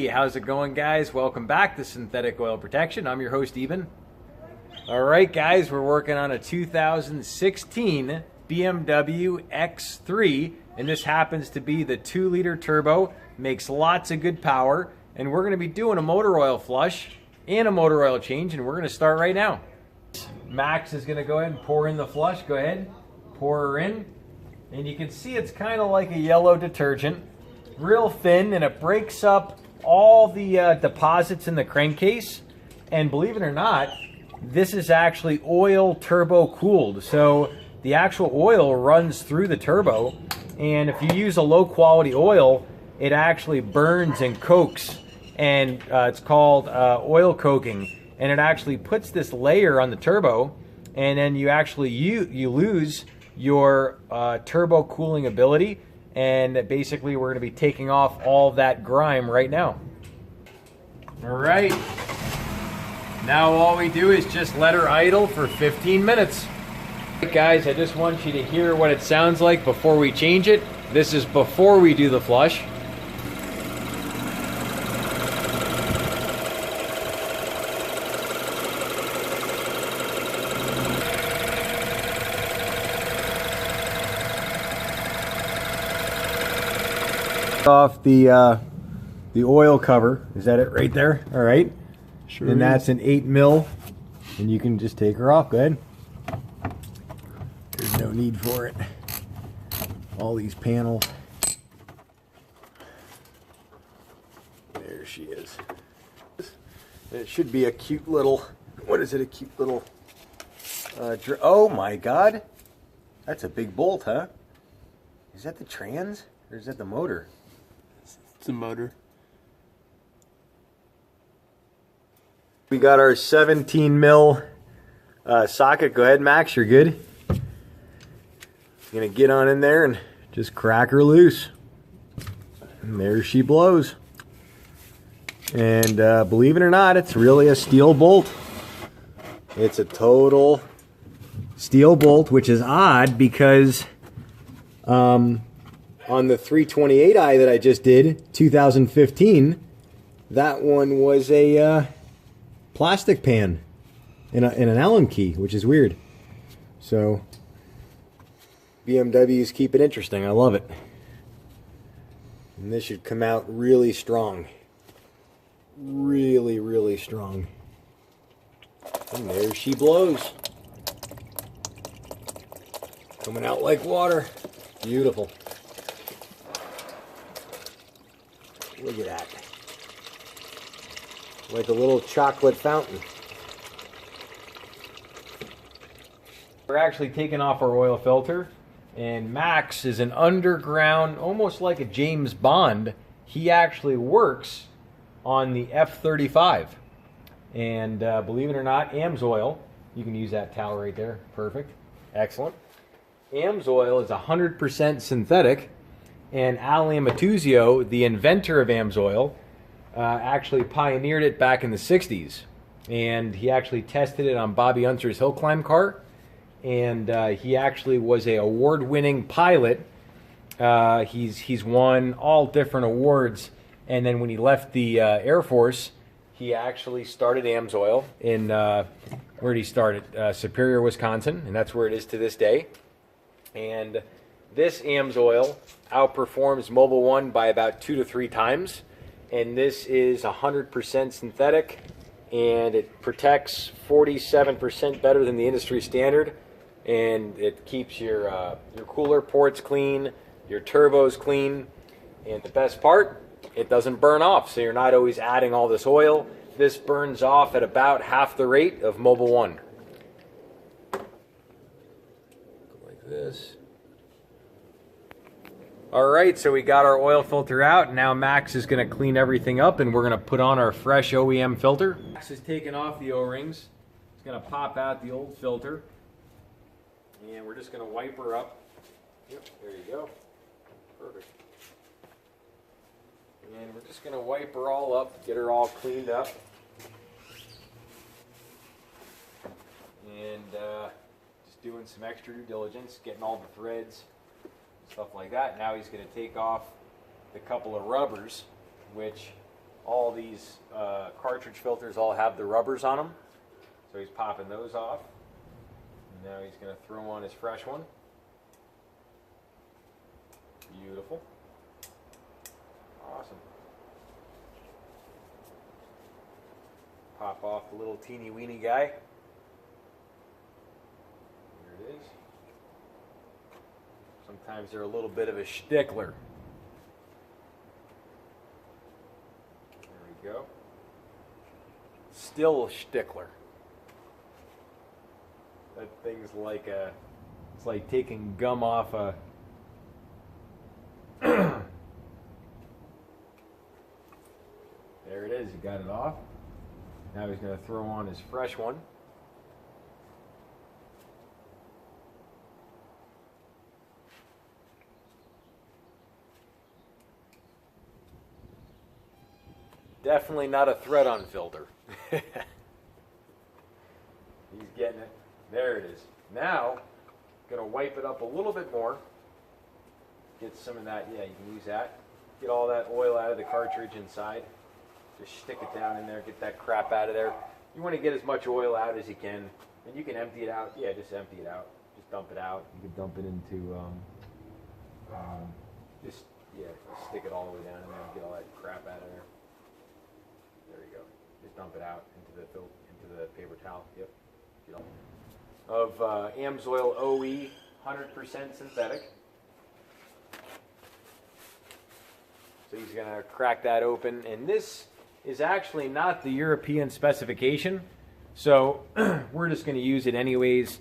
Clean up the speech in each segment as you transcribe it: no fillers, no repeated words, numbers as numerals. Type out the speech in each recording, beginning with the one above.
how's it going, guys? Welcome back to Synthetic Oil Protection. I'm your host, Eben. All right, guys, we're working on a 2016 BMW X3, and this happens to be the 2-liter turbo, makes lots of good power, and we're going to be doing a motor oil flush and a motor oil change, and we're going to start right now. Max is going to go ahead and pour in the flush. Go ahead, pour her in, and you can see it's kind of like a yellow detergent, real thin, and it breaks up all the deposits in the crankcase. And believe it or not, this is actually oil turbo cooled, so the actual oil runs through the turbo, and if you use a low quality oil, it actually burns and coaks, and it's called oil coking, and it actually puts this layer on the turbo, and then you actually you lose your turbo cooling ability, and basically we're going to be taking off all that grime right now. All right. Now all we do is just let her idle for 15 minutes. Guys, I just want you to hear what it sounds like before we change it. This is before we do the flush. Off the oil cover. Is that it right there? All right. Sure. And that's an 8 mil, and you can just take her off. Go ahead. There's no need for it. All these panels. There she is. It should be a cute little, what is it, a cute little, oh my God. That's a big bolt, huh? Is that the trans, or is that the motor? It's the motor. We got our 17 mil socket. Go ahead, Max, you're good. Gonna get on in there and just crack her loose. And there she blows. And believe it or not, it's really a steel bolt. It's a total steel bolt, which is odd because on the 328i that I just did, 2015, that one was a plastic pan in an Allen key, which is weird. So BMWs keep it interesting. I love it. And this should come out really strong. Really, really strong. And there she blows. Coming out like water. Beautiful. Look at that. Like a little chocolate fountain. We're actually taking off our oil filter, and Max is an underground, almost like a James Bond. He actually works on the F-35. And believe it or not, Amsoil, you can use that towel right there. Perfect. Excellent. Amsoil is 100% synthetic, and Al Amatuzio, the inventor of Amsoil, actually pioneered it back in the 60s, and he actually tested it on Bobby Unser's hill climb cart, and he actually was a award-winning pilot. He's won all different awards, and then when he left the Air Force, he actually started Amsoil in where did he start it? Superior, Wisconsin, and that's where it is to this day. And this Amsoil outperforms Mobil1 by about 2 to 3 times. And this is 100% synthetic, and it protects 47% better than the industry standard, and it keeps your cooler ports clean, your turbos clean, and the best part, it doesn't burn off, so you're not always adding all this oil. This burns off at about half the rate of Mobil1. Like this. Alright, so we got our oil filter out. Now Max is going to clean everything up, and we're going to put on our fresh OEM filter. Max is taking off the O-rings. He's going to pop out the old filter. And we're just going to wipe her up. Yep, there you go. Perfect. And we're just going to wipe her all up, get her all cleaned up. And just doing some extra due diligence, getting all the threads, stuff like that. Now he's going to take off the couple of rubbers, which all these cartridge filters all have the rubbers on them. So he's popping those off. And now he's going to throw on his fresh one. Beautiful. Awesome. Pop off the little teeny weeny guy. There it is. Sometimes they're a little bit of a stickler. There we go. Still a stickler. That thing's like a, it's like taking gum off a there it is, he got it off. Now he's going to throw on his fresh one. Definitely not a thread-on filter. He's getting it. There it is. Now, going to wipe it up a little bit more. Get some of that, yeah, you can use that. Get all that oil out of the cartridge inside. Just stick it down in there, get that crap out of there. You want to get as much oil out as you can. And you can empty it out. Yeah, just empty it out. Just dump it out. You can dump it into, just stick it all the way down in there and get all that crap out of there. There you go. Just dump it out into the paper towel. Yep. Get all of Amsoil OE, 100% synthetic. So he's going to crack that open, and this is actually not the European specification, so we're just going to use it anyways.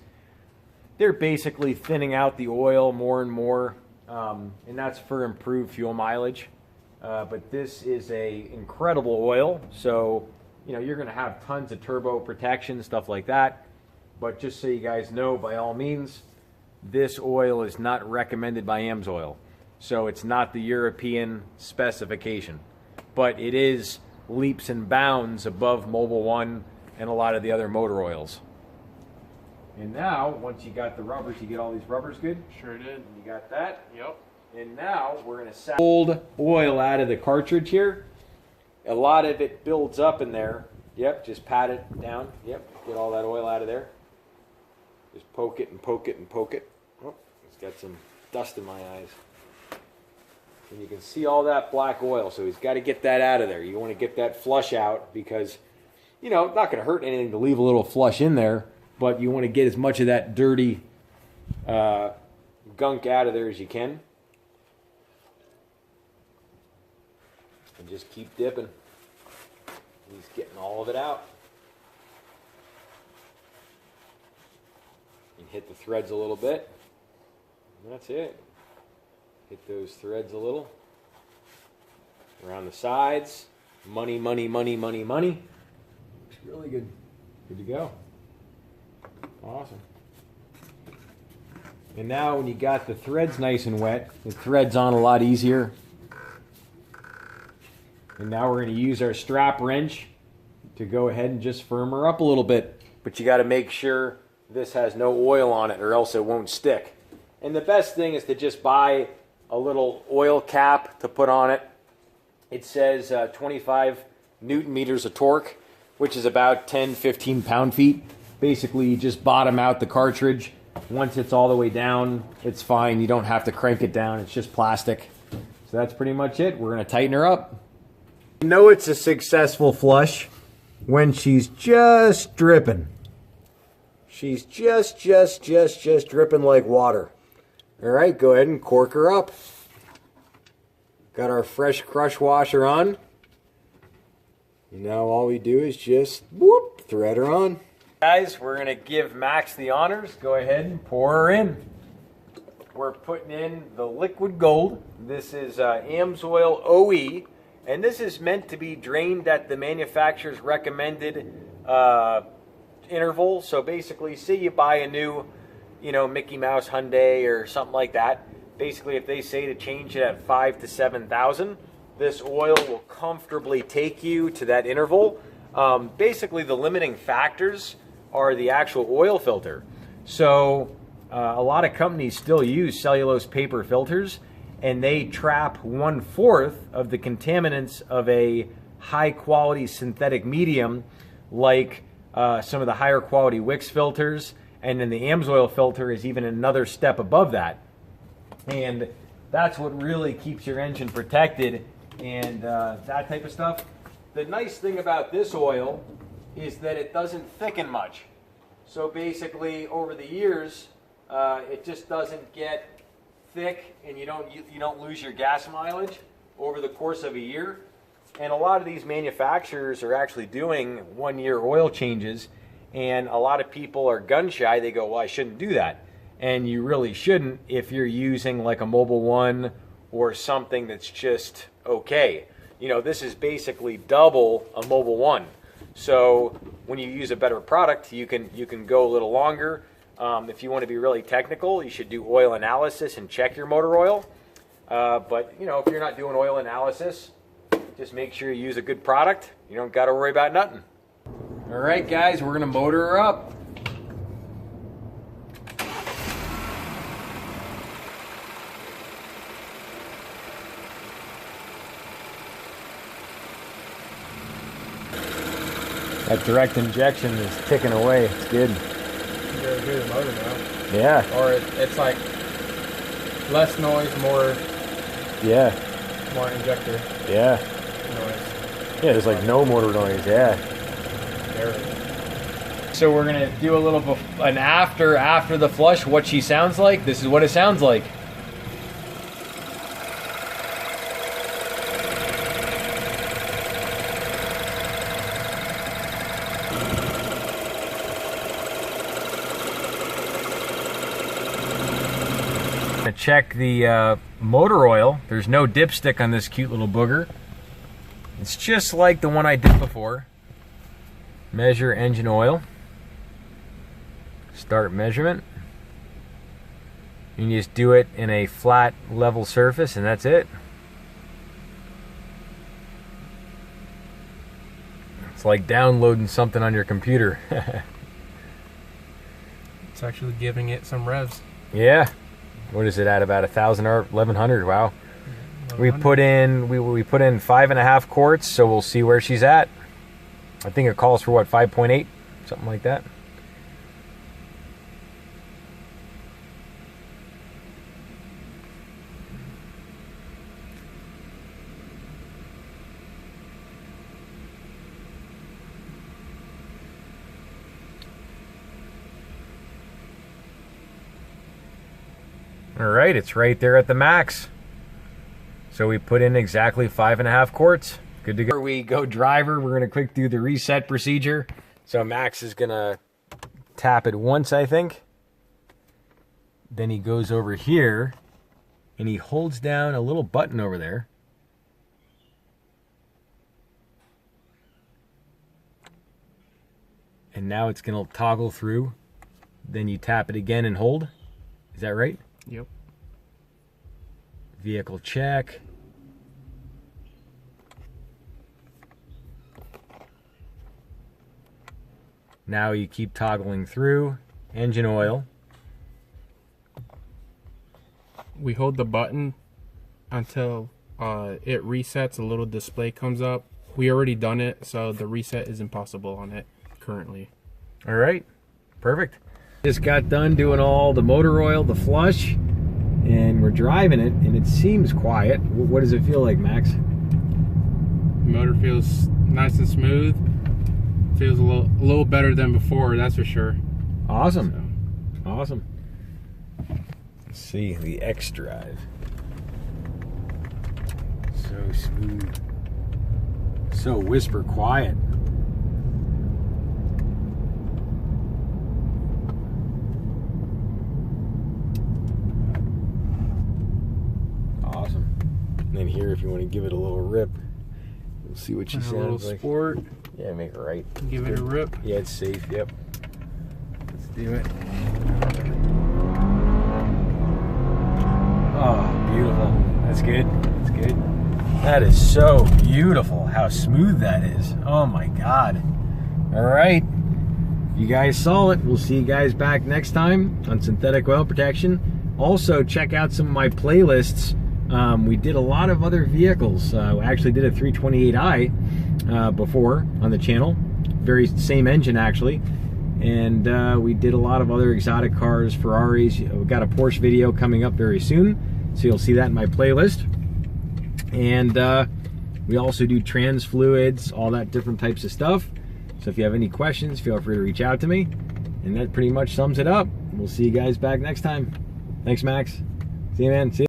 They're basically thinning out the oil more and more, and that's for improved fuel mileage. But this is a incredible oil, so you're going to have tons of turbo protection, stuff like that. But just so you guys know, by all means, this oil is not recommended by Amsoil. So it's not the European specification, but it is leaps and bounds above Mobil1 and a lot of the other motor oils. And now, once you got the rubbers, you get all these rubbers good? Sure did. You got that? Yep. And now we're going to set old oil out of the cartridge here. A lot of it builds up in there. Yep, just pat it down. Yep, get all that oil out of there. Just poke it and poke it and poke it. Oh, it's got some dust in my eyes. And you can see all that black oil, so he's got to get that out of there. You want to get that flush out because, it's not going to hurt anything to leave a little flush in there, but you want to get as much of that dirty gunk out of there as you can. And just keep dipping. He's getting all of it out. You can hit the threads a little bit. And that's it. Hit those threads a little. Around the sides. Money, money, money, money, money. Looks really good. Good to go. Awesome. And now when you got the threads nice and wet, the thread's on a lot easier. And now we're going to use our strap wrench to go ahead and just firm her up a little bit. But you got to make sure this has no oil on it or else it won't stick. And the best thing is to just buy a little oil cap to put on it. It says 25 Newton meters of torque, which is about 10, 15 pound-feet. Basically, you just bottom out the cartridge. Once it's all the way down, it's fine. You don't have to crank it down. It's just plastic. So that's pretty much it. We're going to tighten her up. You know it's a successful flush when she's just dripping. She's just dripping like water. All right, go ahead and cork her up. Got our fresh crush washer on. And now all we do is just whoop, thread her on. Guys, we're going to give Max the honors. Go ahead and pour her in. We're putting in the liquid gold. This is Amsoil OE. And this is meant to be drained at the manufacturer's recommended interval. So basically, say you buy a new Mickey Mouse Hyundai or something like that. Basically, if they say to change it at 5,000 to 7,000, this oil will comfortably take you to that interval. Basically, the limiting factors are the actual oil filter. So a lot of companies still use cellulose paper filters, and they trap 1/4 of the contaminants of a high quality synthetic medium like some of the higher quality Wix filters, and then the Amsoil filter is even another step above that. And that's what really keeps your engine protected and that type of stuff. The nice thing about this oil is that it doesn't thicken much. So basically over the years it just doesn't get thick, and you don't lose your gas mileage over the course of a year. And a lot of these manufacturers are actually doing 1-year oil changes, and a lot of people are gun shy. They go, well, I shouldn't do that. And you really shouldn't if you're using like a Mobil1 or something that's just okay. You know, this is basically double a Mobil1. So when you use a better product, you can go a little longer. If you want to be really technical, you should do oil analysis and check your motor oil. But you know, if you're not doing oil analysis, just make sure you use a good product. You don't got to worry about nothing. All right, guys, we're gonna motor her up. That direct injection is ticking away. It's good. Very good motor now. Yeah. Or it's like less noise, more injector Yeah. noise. Yeah, there's like no motor noise. Yeah. There. So we're gonna do a little an after the flush. What she sounds like. This is what it sounds like. Check the motor oil. There's no dipstick on this cute little booger. It's just like the one I did before. Measure engine oil. Start measurement. You just do it in a flat level surface and that's it. It's like downloading something on your computer. It's actually giving it some revs. Yeah. What is it at? About 1,000 or 1,100? Wow. 1,100. We put in 5.5 quarts, so we'll see where she's at. I think it calls for what, 5.8, something like that. All right, it's right there at the max. So we put in exactly 5.5 quarts. Good to go. Before we go driver, we're gonna quick do the reset procedure. So Max is gonna tap it once, I think. Then he goes over here and he holds down a little button over there. And now it's gonna toggle through. Then you tap it again and hold. Is that right? Yep. Vehicle check. Now you keep toggling through. Engine oil. We hold the button until it resets. A little display comes up. We already done it, so the reset is impossible on it currently. All right, perfect. Just got done doing all the motor oil, the flush, and we're driving it, and it seems quiet. What does it feel like, Max? The motor feels nice and smooth. Feels a little better than before, that's for sure. Awesome. So. Awesome. Let's see the X drive. So smooth. So whisper quiet. Awesome. And then here, if you want to give it a little rip, we'll see what she sounds like. Sport. Yeah, make it right. Give it a rip. Yeah, it's safe. Yep. Let's do it. Oh, beautiful. That's good. That's good. That is so beautiful how smooth that is. Oh my God. All right. You guys saw it. We'll see you guys back next time on synthetic oil protection. Also, check out some of my playlists We did a lot of other vehicles. We actually did a 328i before on the channel. Very same engine actually. And we did a lot of other exotic cars, Ferraris. We've got a Porsche video coming up very soon, so you'll see that in my playlist. And we also do trans fluids, all that different types of stuff. So if you have any questions, feel free to reach out to me. And that pretty much sums it up. We'll see you guys back next time. Thanks, Max. See you, man. See you.